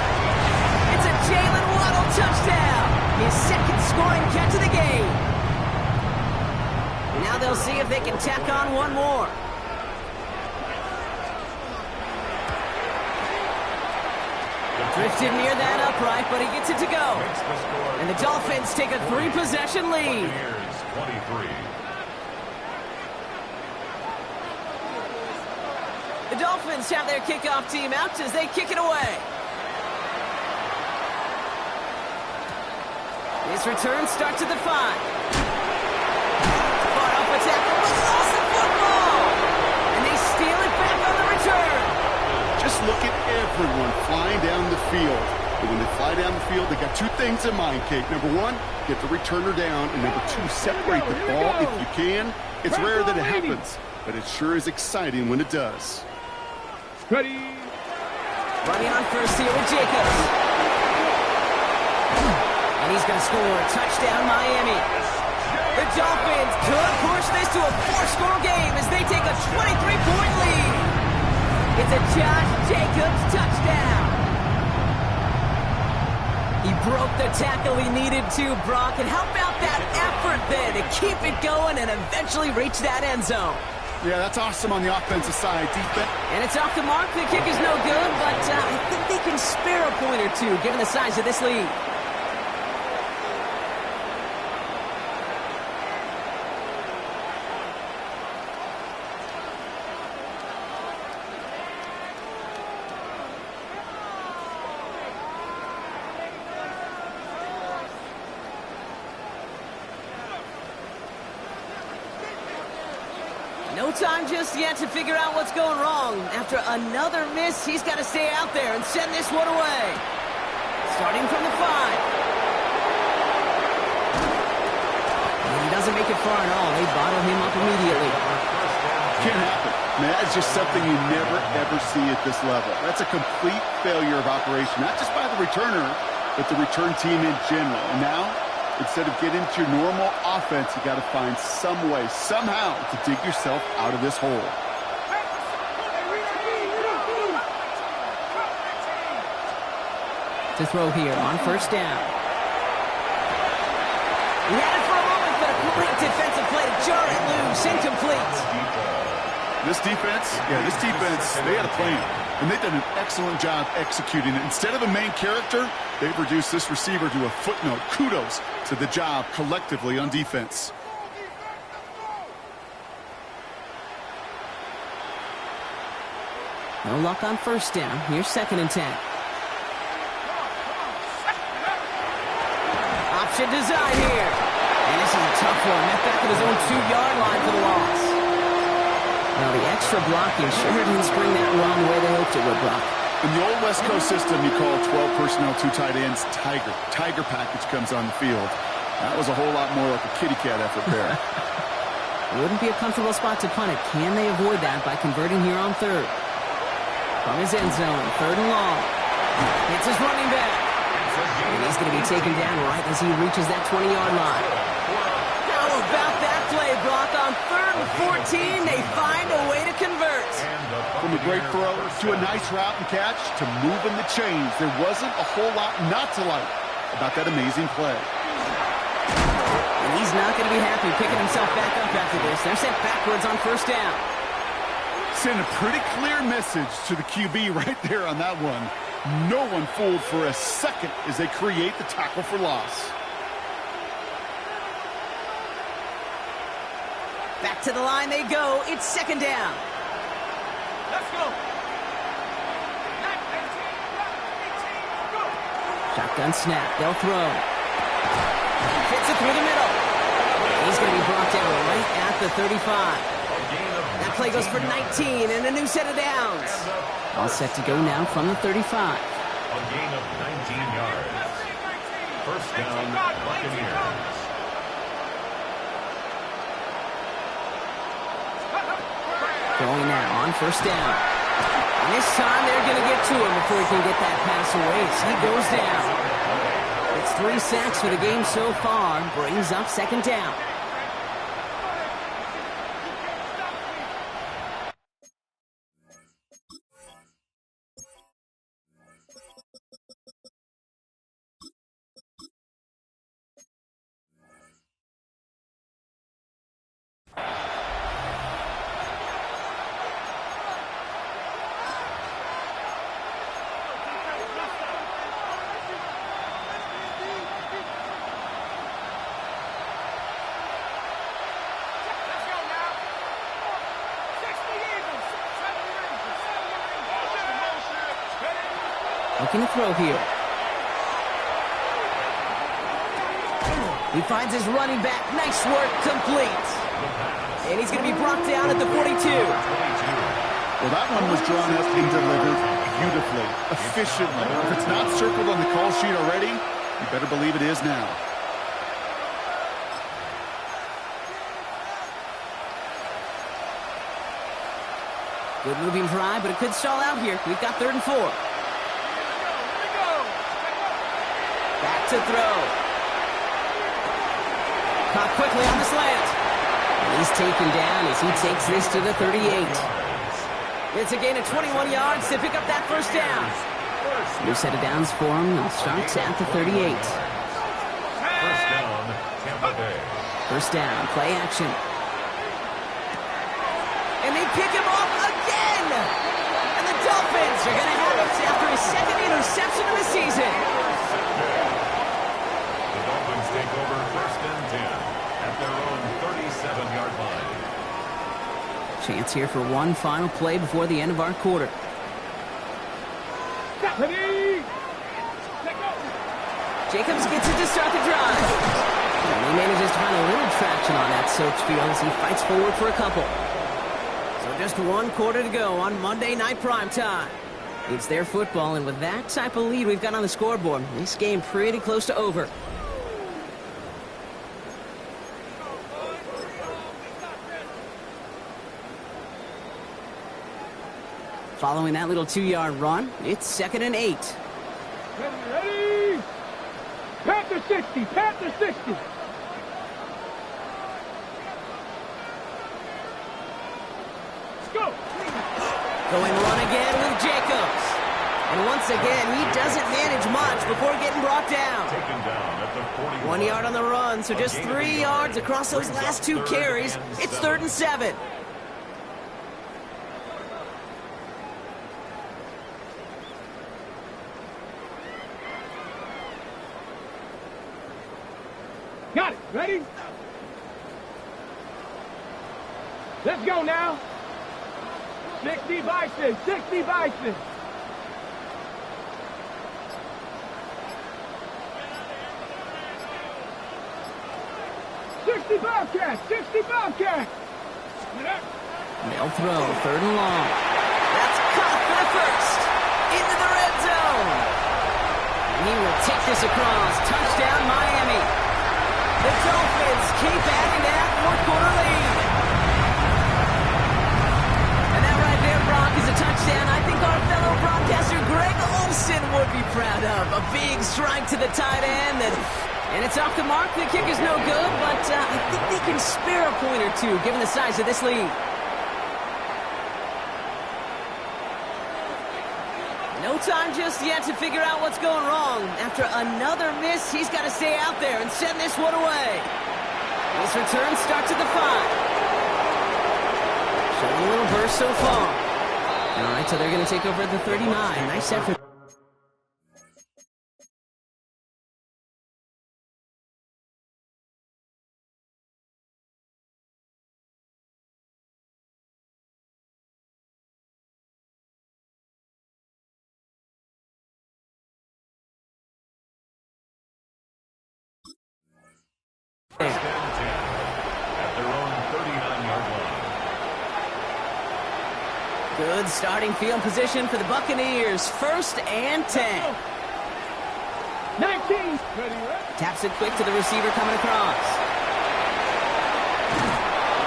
It's a Jalen Waddle touchdown. His 2nd scoring catch of the game. Now they'll see if they can tack on one more. Drifted near that upright, but he gets it to go. And the Dolphins take a 3-possession lead. 23. The Dolphins have their kickoff team out as they kick it away. This return starts at the 5. Far off a tackle, but lost the football. And they steal it back on the return. Just look at everyone flying down the field. And when they fly down the field, they got 2 things in mind, Kate. Number 1, get the returner down. And number 2, separate the ball if you can. It's rare that it happens, but it sure is exciting when it does. Ready. Running on 1st here with Jacobs. And he's going to score. Touchdown, Miami. The Dolphins could push this to a 4-score game as they take a 23-point lead. It's a Josh Jacobs touchdown. He broke the tackle he needed to, Brock. And how about that effort then to keep it going and eventually reach that end zone? Yeah, that's awesome on the offensive side. Defense. And it's off the mark. The kick is no good, but I think they can spare a point or two given the size of this lead. No time just yet to figure out what's going wrong. After another miss, he's got to stay out there and send this one away. Starting from the 5. And he doesn't make it far at all. They bottle him up immediately. Can't happen. Man, that's just something you never, ever see at this level. That's a complete failure of operation, not just by the returner, but the return team in general. And now, instead of getting to your normal offense, you got to find some way, somehow, to dig yourself out of this hole. To throw here on first down. He had it for a moment, but a great defensive play to jar it loose, incomplete. This defense, they had a plan. And they've done an excellent job executing it. Instead of a main character, they've reduced this receiver to a footnote. Kudos to the job collectively on defense. No luck on first down. Here's 2nd and 10. Option design here. And this is a tough one. Met back at his own 2-yard line for the loss. Now the extra blocking sure didn't spring that run the way they hoped it would, Brock. In the old West Coast system, you call 12 personnel, 2 tight ends, Tiger. Tiger package comes on the field. That was a whole lot more like a kitty cat effort there. It wouldn't be a comfortable spot to punt it. Can they avoid that by converting here on 3rd? From his end zone, 3rd and long. It's his running back. And he's going to be taken down right as he reaches that 20-yard line. How about that play, Brock? On 3rd and 14, they find a way to convert. From a great throw to a nice route and catch to moving the chains, there wasn't a whole lot not to like about that amazing play. And he's not going to be happy picking himself back up after this. They're sent backwards on first down. Send a pretty clear message to the QB right there on that one. No one fooled for a second as they create the tackle for loss. Back to the line they go. It's 2nd down. Let's go. Shotgun snap. They'll throw. Fits it through the middle. He's going to be brought down right at the 35. That play goes for 19 and a new set of downs. All set to go now from the 35. A gain of 19 yards. First down, Buccaneers. Going now on first down. And this time they're going to get to him before he can get that pass away. So he goes down. It's 3 sacks for the game so far. Brings up 2nd down. Looking to throw here. He finds his running back. Nice work, complete. And he's going to be brought down at the 42. Well, that one was drawn up and delivered beautifully, efficiently. If it's not circled on the call sheet already, you better believe it is now. Good moving drive, but it could stall out here. We've got 3rd and 4. Back to throw. Caught quickly on the slant. And he's taken down as he takes this to the 38. It's a gain of 21 yards to pick up that first down. New set of downs for him. They'll start at the 38. First down, Tampa Bay. First down, play action. And they pick him off again! And the Dolphins are going to have it after his second interception of the season. The Dolphins take over first and 10 at their own 37-yard line. Chance here for one final play before the end of our quarter. Jacobs gets it to start the drive. And he manages to find a little traction on that search field as he fights forward for a couple. So just one quarter to go on Monday Night Primetime. It's their football, and with that type of lead we've got on the scoreboard, this game pretty close to over. Following that little 2-yard run, it's 2nd and 8. Ready? Panther 60, Panther 60. Let's go. Going run again with Jacobs. And once again, he doesn't manage much before getting brought down. Taken down at the 41. 1 yard on the run, so just 3 yards across those last 2 carries. It's 3rd and 7. Got it. Ready? Let's go now. 60 Bison, 60 Bison. Bobcat, 60 Bobcat. They'll throw, 3rd and long. That's caught for the first. Into the red zone. And he will take this across. Touchdown, Miami. The Dolphins keep adding that 4-quarter lead. And that right there, Brock, is a touchdown I think our fellow broadcaster Greg Olsen would be proud of. A big strike to the tight end. And it's off the mark. The kick is no good, but I think they can spare a point or two given the size of this lead. No time just yet to figure out what's going wrong. After another miss, he's got to stay out there and send this one away. This return starts at the 5. Showing a little burst so far. All right, so they're going to take over at the 39. Nice effort. First and 10 at their own 39-yard line. Good starting field position for the Buccaneers. 1st and 10. 19. Ready? Taps it quick to the receiver coming across.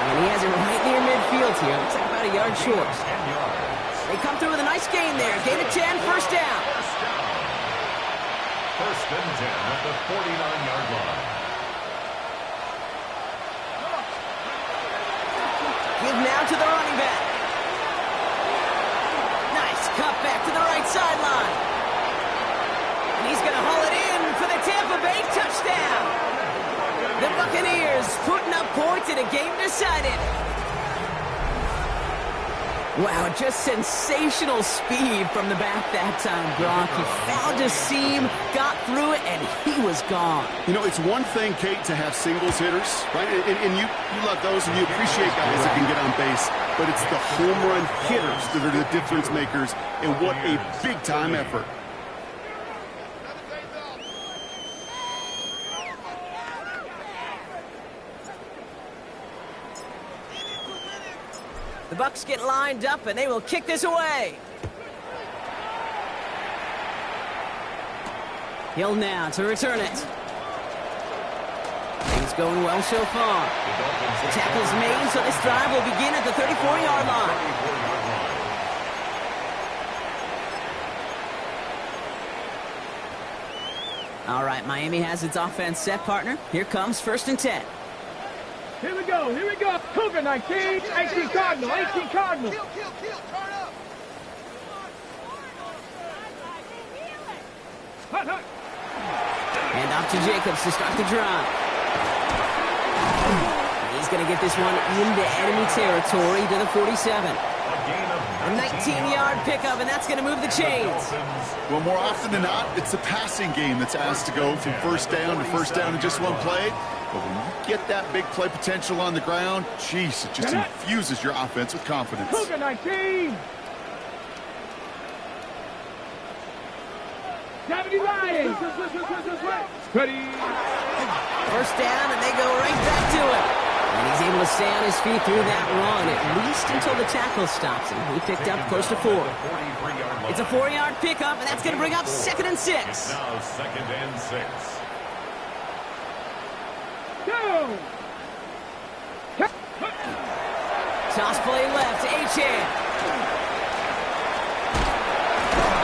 And he has it right near midfield here. Looks like about a yard short. 10 yards. They come through with a nice gain there. Gain of 10, first down. First and 10 at the 49-yard line. Give now to the running back. Nice cut back to the right sideline. And he's going to haul it in for the Tampa Bay touchdown. The Buccaneers putting up points in a game decided. Wow, just sensational speed from the back that time, Brock. He found a seam, got through it, and he was gone. You know, it's one thing, Kate, to have singles hitters, right? And you love those, and you appreciate guys that can get on base. But it's the home run hitters that are the difference makers, and what a big-time effort. The Bucs get lined up, and they will kick this away. Hill now to return it. Things going well so far. The tackle's made, so this drive will begin at the 34-yard line. All right, Miami has its offense set, partner. Here comes 1st and 10. Here we go. Here we go. Cougar 19. 18 Cardinal. 18 Cardinal. Kill. Turn up. Hut. And off to Jacobs to start the drive. He's going to get this one into enemy territory to the 47. A 19-yard pickup, and that's going to move the chains. Well, more often than not, it's the passing game that's asked to go from first down to first down in just one play. But when you get that big play potential on the ground, jeez, it just infuses your offense with confidence. Cougar 19. 70 Lions. Ready. First down, and they go right back to it. And he's able to stay on his feet through that run, at least until the tackle stops him. He picked up close to 4. It's a 4-yard pickup, and that's going to bring up 2nd and 6. It's now 2nd and 6. Go. Toss play left to Achan.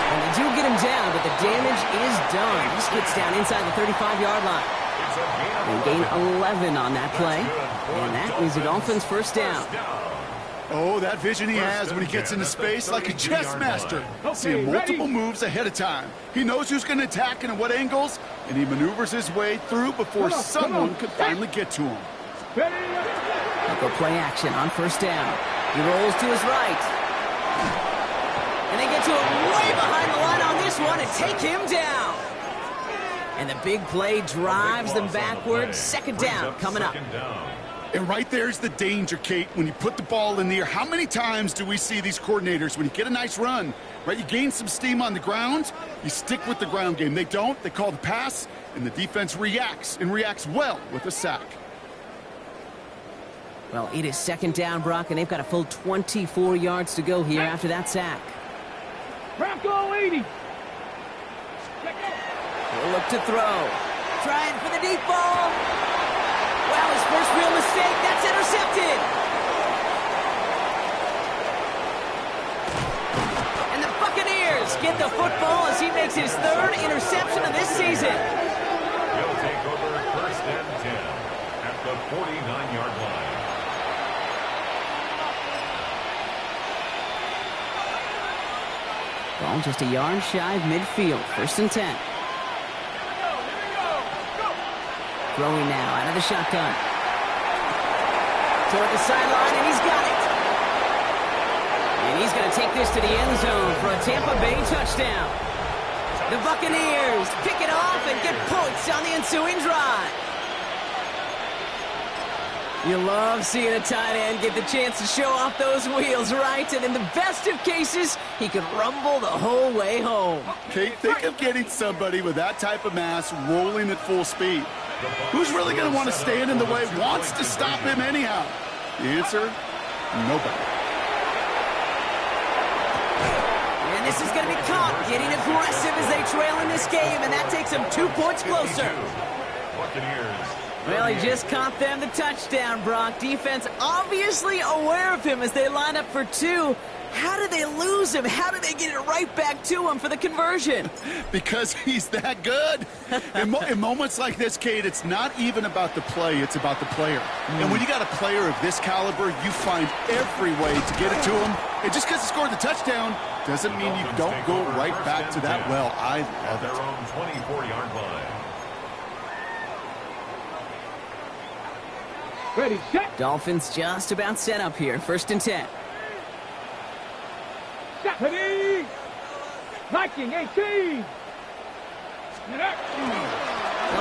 And they do get him down, but the damage is done. He gets down inside the 35-yard line. They gain 11 on that play, and that is the Dolphins' first down. Oh, that vision he has when he gets into space like a chess master. Seeing multiple moves ahead of time. He knows who's going to attack and at what angles, and he maneuvers his way through before someone could finally get to him. They'll go play action on first down. He rolls to his right. And they get to him way behind the line on this one and take him down. And the big play drives them backwards. 2nd down coming up. And right there's the danger, Kate, when you put the ball in the air. How many times do we see these coordinators, when you get a nice run, right, you gain some steam on the ground, you stick with the ground game. They don't. They call the pass, and the defense reacts, and reacts well with a sack. Well, it is 2nd down, Brock, and they've got a full 24 yards to go here after that sack. Bronco 80. He'll look to throw. Trying for the deep ball. Wow, his first real mistake. That's intercepted. And the Buccaneers get the football as he makes his 3rd interception of this season. He'll take over 1st and 10 at the 49-yard line. Ball just a yard shy of midfield. 1st and 10. Throwing now out of the shotgun. Toward the sideline, and he's got it. And he's going to take this to the end zone for a Tampa Bay touchdown. The Buccaneers pick it off and get points on the ensuing drive. You love seeing a tight end get the chance to show off those wheels, right? And in the best of cases, he could rumble the whole way home. Kate, think of getting somebody with that type of mass rolling at full speed. Who's really going to want to stand in the way, wants to stop him anyhow? The answer, nobody. And this is going to be caught, getting aggressive as they trail in this game, and that takes them 2 points closer. Well, he just caught them the touchdown, Brock. Defense obviously aware of him as they line up for 2. How did they lose him? How did they get it right back to him for the conversion? Because he's that good. In moments like this, Kate, it's not even about the play, it's about the player. And when you got a player of this caliber, you find every way to get it to him. And just because he scored the touchdown doesn't mean you don't go right back to that well. I love it. Their own 24-yard line. Ready, set. Dolphins just about set up here. 1st and 10. Ready. Viking 18. They'll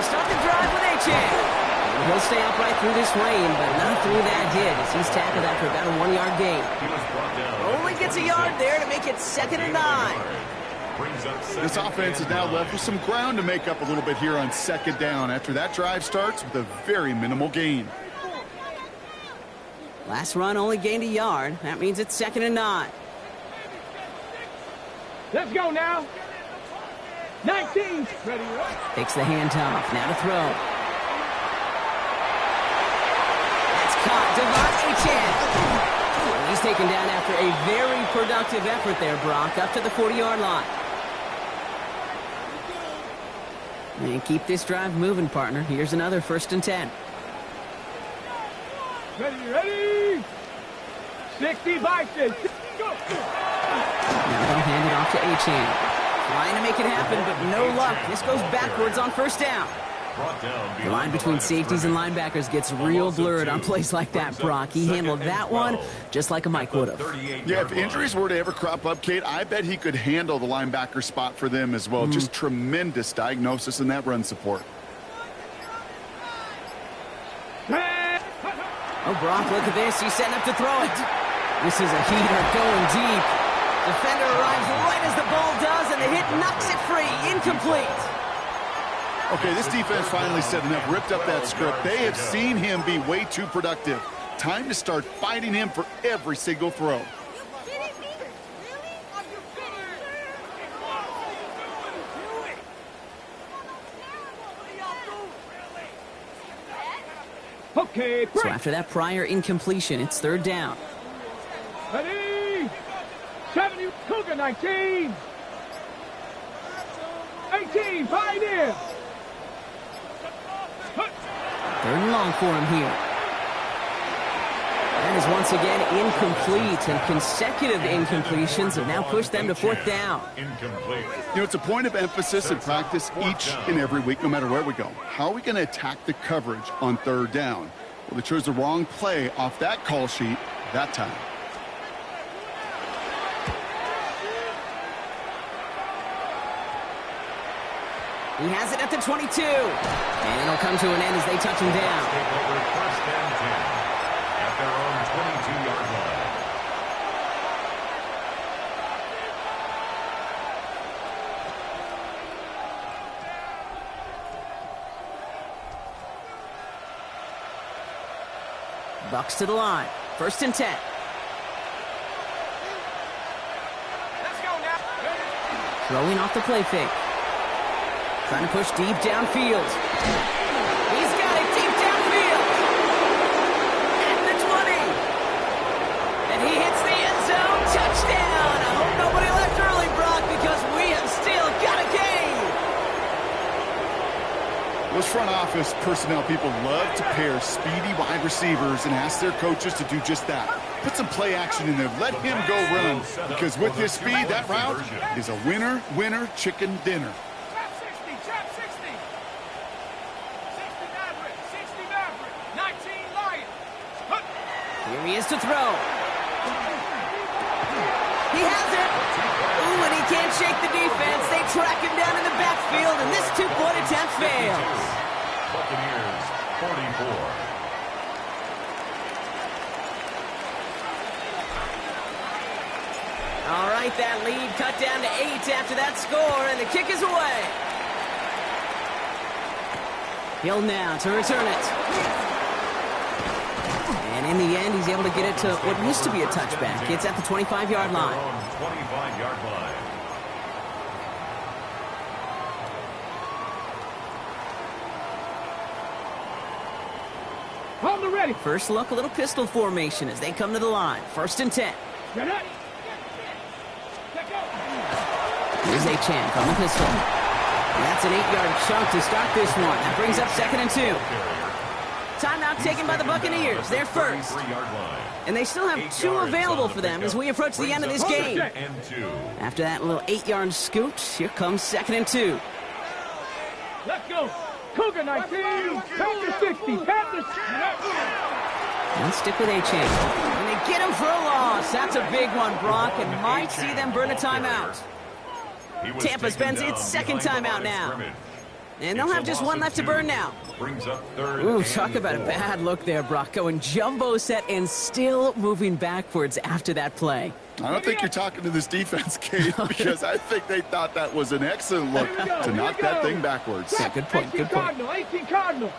start the drive with Achan. He'll stay upright through this rain, but not through that hit as he's tackled after about a 1-yard gain. Only gets a yard there to make it 2nd and 9. This offense is now left with some ground to make up a little bit here on 2nd down after that drive starts with a very minimal gain. Last run only gained a yard. That means it's 2nd and 9. Let's go now. 19. Ready. Takes the handoff. Now to throw. That's caught. Devon Achan. He's taken down after a very productive effort there, Brock, up to the 40-yard line. And keep this drive moving, partner. Here's another 1st and 10. Ready. 60 by 6. Go. Now they'll hand it off to Achane. Trying to make it happen, but no luck. This goes backwards on first down. The line between safeties and linebackers gets real blurred on plays like that, Brock. He handled that one just like a Mike would have. Yeah, if injuries were to ever crop up, Kate, I bet he could handle the linebacker spot for them as well. Just tremendous diagnosis in that run support. Oh, Brock, look at this. He's setting up to throw it. This is a heater going deep. Defender arrives right as the ball does, and the hit knocks it free. Incomplete. Okay, this defense finally set enough, ripped up that script. They have seen him be way too productive. Time to start fighting him for every single throw. Okay, so after that prior incompletion, it's third down. Ready. 70, Cougar 19. 18, fight in. Third and long for him here. That is once again incomplete, and consecutive incompletions have now pushed them to fourth down. Incomplete. You know, it's a point of emphasis in practice each and every week, no matter where we go. How are we going to attack the coverage on third down? Well, they chose the wrong play off that call sheet that time. He has it at the 22. And it'll come to an end as they touch him down. Take over first and 10 at their own 22-yard line. Bucks to the line. First and 10. Let's go now. Throwing off the play fake. Trying to push deep downfield. He's got it deep downfield. At the 20. And he hits the end zone. Touchdown. I hope nobody left early, Brock, because we have still got a game. Those front office personnel people love to pair speedy wide receivers and ask their coaches to do just that. Put some play action in there. Let him go run. Because with his speed, that route is a winner, winner, chicken dinner. Here he is to throw. He has it. Ooh, and he can't shake the defense. They track him down in the backfield, and this two-point attempt fails. Buccaneers, 44. All right, that lead cut down to 8 after that score, and the kick is away. Hill now to return it. And in the end, he's able to get it to what used to be a touchback. It's at the 25-yard line. 25-yard line. On the ready. First look, a little pistol formation as they come to the line. First and 10. Get it. Here's Achane on the pistol. And that's an 8-yard chunk to start this one. That brings up second and 2. Timeout taken by the Buccaneers. They're first. And they still have 2 available for them as we approach the end of this game. After that little 8-yard scoot, here comes second and 2. Let's go. Cougar 19. Panther 60. Panther. Let's stick with Achane. And they get him for a loss. That's a big one, Brock, and might see them burn a timeout. Tampa spends its second timeout now. And they'll have just one left to burn now. Ooh, talk about a bad look there, Brock. Going jumbo set and still moving backwards after that play. I don't think you're talking to this defense, Kate, because I think they thought that was an excellent look to knock that thing backwards. Yeah, good point, good point. 18 Cardinal.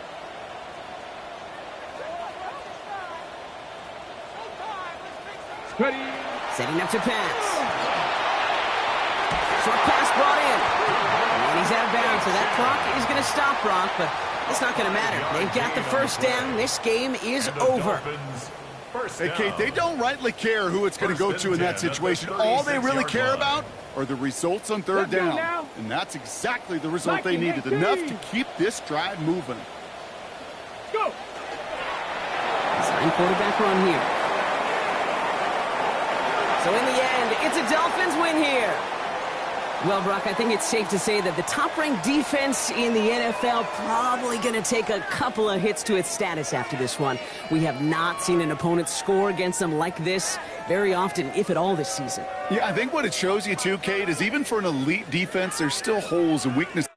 Ready. Setting up to pass. Short pass brought in. And he's out of bounds, so that clock is going to stop Brock, but it's not going to matter. They've got the first down. This game is over. Hey, Kate, they don't rightly care who it's going to go to in that situation. All they really care about are the results on third down. And that's exactly the result they needed, enough to keep this drive moving. Go. And quarterback run here. So in the end, it's a Dolphins win here. Well, Brock, I think it's safe to say that the top-ranked defense in the NFL probably going to take a couple of hits to its status after this one. We have not seen an opponent score against them like this very often, if at all, this season. Yeah, I think what it shows you, too, Kate, is even for an elite defense, there's still holes and weaknesses.